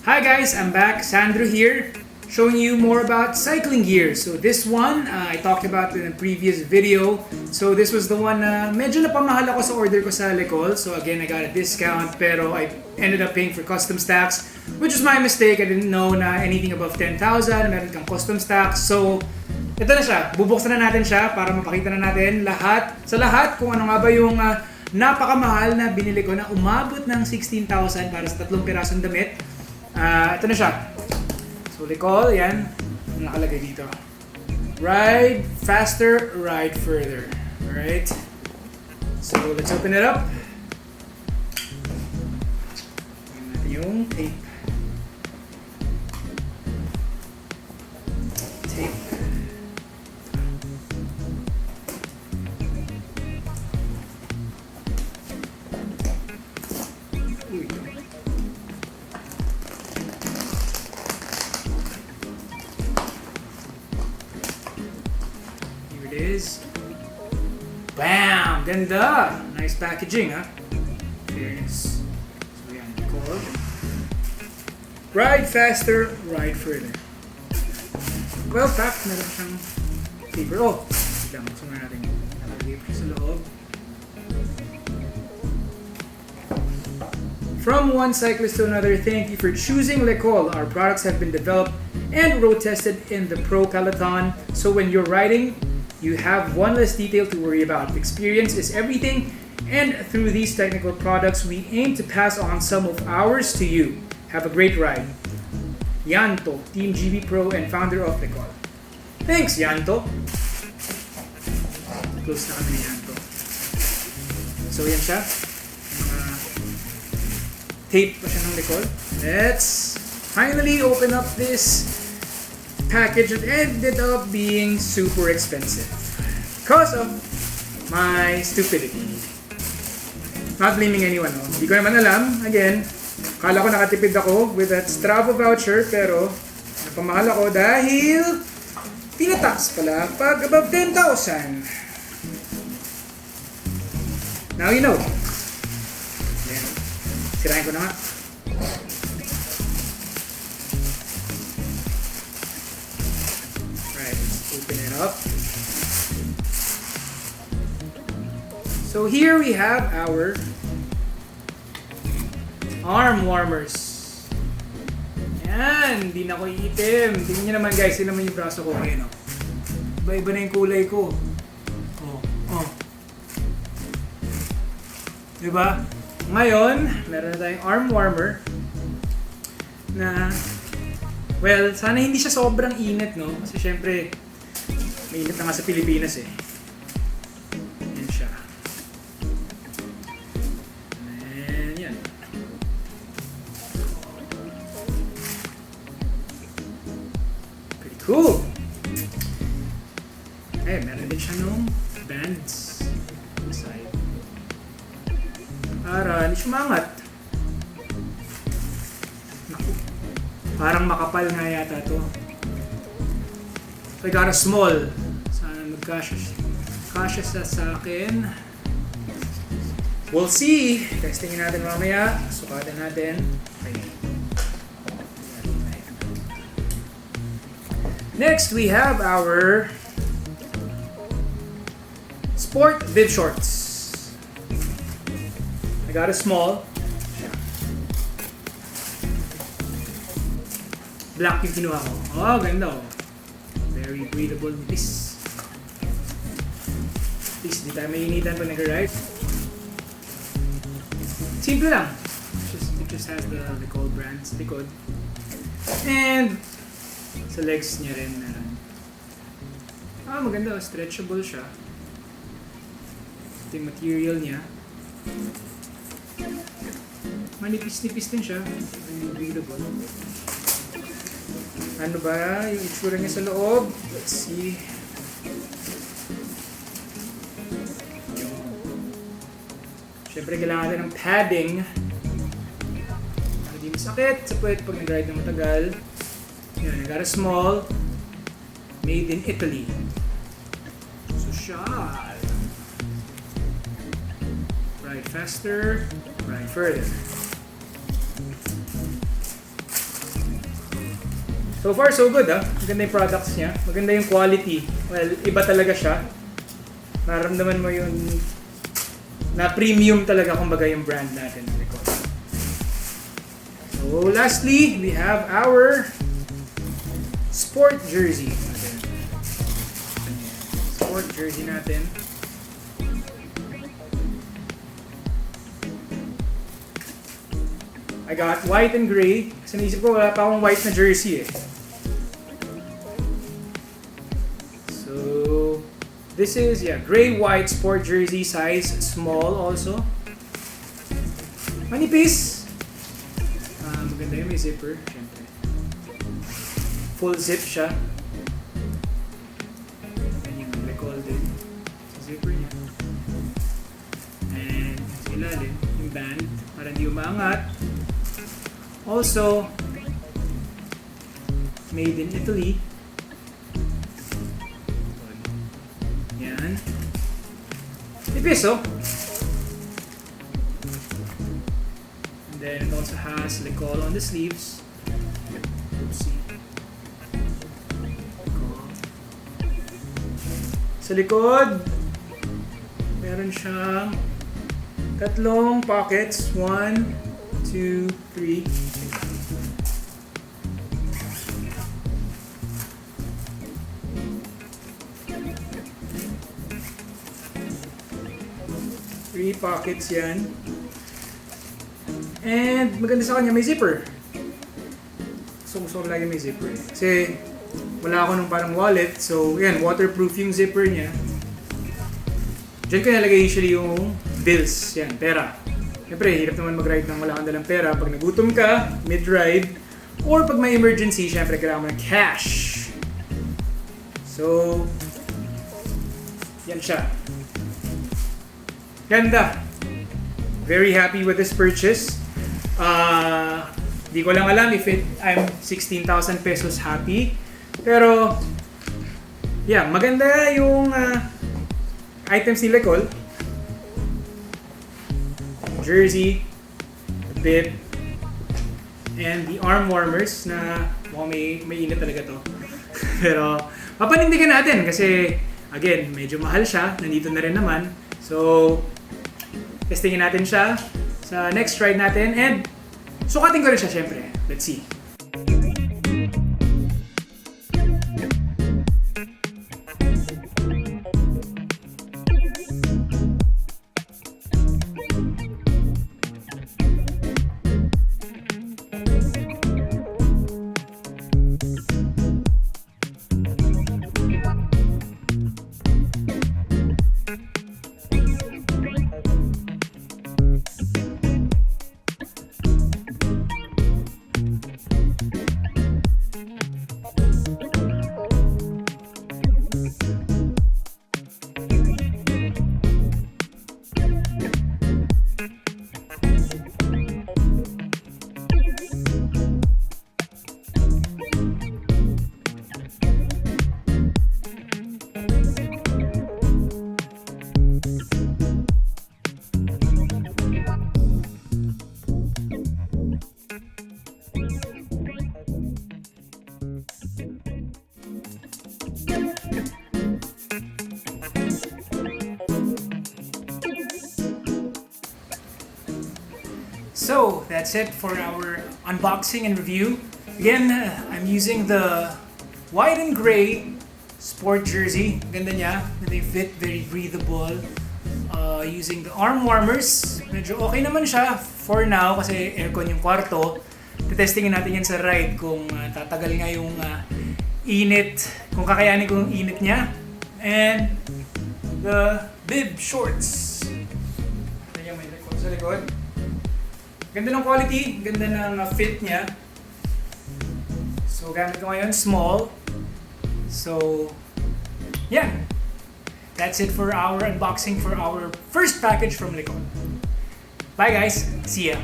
Hi guys, I'm back. Sandro here, showing you more about cycling gear. So this one, I talked about in a previous video. So this was the one na medyo napamahal ako sa order ko sa Le Col. So again, I got a discount pero I ended up paying for custom stacks, which was my mistake. I didn't know na anything above 10,000, meron kang custom stacks. So ito na siya. Bubuksan na natin siya para mapakita na natin sa lahat kung ano nga ba yung napakamahal na binili ko na umabot ng 16,000 para sa 3 pirasong damit. Ito na siya. So, Le Col, yan. Nakalagay dito. Ride faster, ride further. Alright. So, let's open it up. Tingnan natin yung tape. Tape. Is bam! Ganda! Nice packaging, ha? Fairness. So yan, called Ride Faster, Ride Further. Well packed, meron siyang paper. Oh! Wait lang, gusto natin paper sa loob. From one cyclist to another, thank you for choosing Le Col. Our products have been developed and road tested in the Pro Peloton, so when you're riding, you have one less detail to worry about. Experience is everything, and through these technical products, we aim to pass on some of ours to you. Have a great ride. Yanto, Team GB Pro and founder of Le Col. Thanks, Yanto. Close na kami ni Yanto. So yan siya. Tape pa siya ng Le Col. Let's finally open up this package that ended up being super expensive because of my stupidity. Not blaming anyone, no? Hindi ko naman alam. Again, kala ko nakatipid ako with that Strava voucher pero napamahal ako dahil tinatax pala pag above 10,000. Now you know. Ayan. Sirahin ko na nga. Open it up. So here we have our arm warmers. Yan, hindi na ko iitim. Tingnan nyo naman guys, tingnan naman yung braso ko ngayon. Oh. Iba-iba na yung kulay ko. Oh. Diba? Ngayon, meron na tayong arm warmer na, well, sana hindi siya sobrang init, no? Kasi syempre, mainit na nga sa Pilipinas eh. Yan siya. And yan. Pretty cool. Eh, meron din siya nung bands inside. Para hindi sumangat. Naku. Parang makapal nga yata to. So I got a small. Kasya sa akin. We'll see. Testingin natin mamaya. Sukatan natin. Okay. Next, we have our sport bib shorts. I got a small. Black yung kinuha ko. Oh, ganda oh. Very breathable nipis. At least di tayo mainitan pag nag-ride. Simple lang. It just has the Le Col brand sa likod. And sa legs niya rin meron. Maganda. Stretchable siya. Ito yung material niya. Manipis-nipis din siya. Very breathable. Ano ba yung itsura niya sa loob? Let's see. Siyempre kailangan natin ng padding. Hindi masakit sa puwet pag nag-ride ng matagal. Yan, I got a small. Made in Italy. Social. Ride faster, ride further. So far, so good Maganda yung products niya. Maganda yung quality. Well, iba talaga siya. Nararamdaman mo yung na premium talaga kumbaga yung brand natin. So lastly, we have our sport jersey natin. Sport jersey natin. I got white and gray. Kasi naisip ko wala pa akong white na jersey So this is gray-white sport jersey, size small also. Manipis. Maganda yung may zipper, syempre. Full zip siya. And yung Le Col din. Zipper niya. And sa ilalim, yung band, para hindi umaangat. Also, made in Italy. Yan. May peso. And then it also has Le Col on the sleeves. Oopsie. Sa likod, meron siyang tatlong pockets. 1, 2, 3. Three pockets yan. And maganda sa kanya, may zipper. Gusto ko lagi may zipper Kasi wala ako nung parang wallet. So yan, waterproof yung zipper niya. Diyan ko nalagay usually yung bills. Yan, pera. Siyempre, hirap naman mag-ride nang wala kang dalang pera. Pag nagutom ka, mid-ride. Or pag may emergency, siyempre kailangan mo ng cash. So, yan siya. Ganda. Very happy with this purchase. Di ko lang alam if I'm 16,000 pesos happy. Pero, maganda yung items ni Le Col. Jersey, bib, and the arm warmers na may init talaga to. Pero, papanindigan natin kasi, again, medyo mahal siya. Nandito na rin naman. So, testingin natin siya sa next ride natin and sukatin ko rin siya syempre. Let's see. So that's it for our unboxing and review. Again, I'm using the white and gray sport jersey. Ganda niya. They fit, very breathable. Using the arm warmers. Medyo okay naman siya for now kasi aircon yung kwarto. Testingin natin yan sa ride kung tatagal nga yung init, kung kakayanin ko yung init niya. And the bib shorts. Ayan, may likod sa likod. Ganda ng quality, ganda ng fit niya. So gamit ko ngayon, small. So, yeah. That's it for our unboxing for our first package from Le Col. Bye guys, see ya!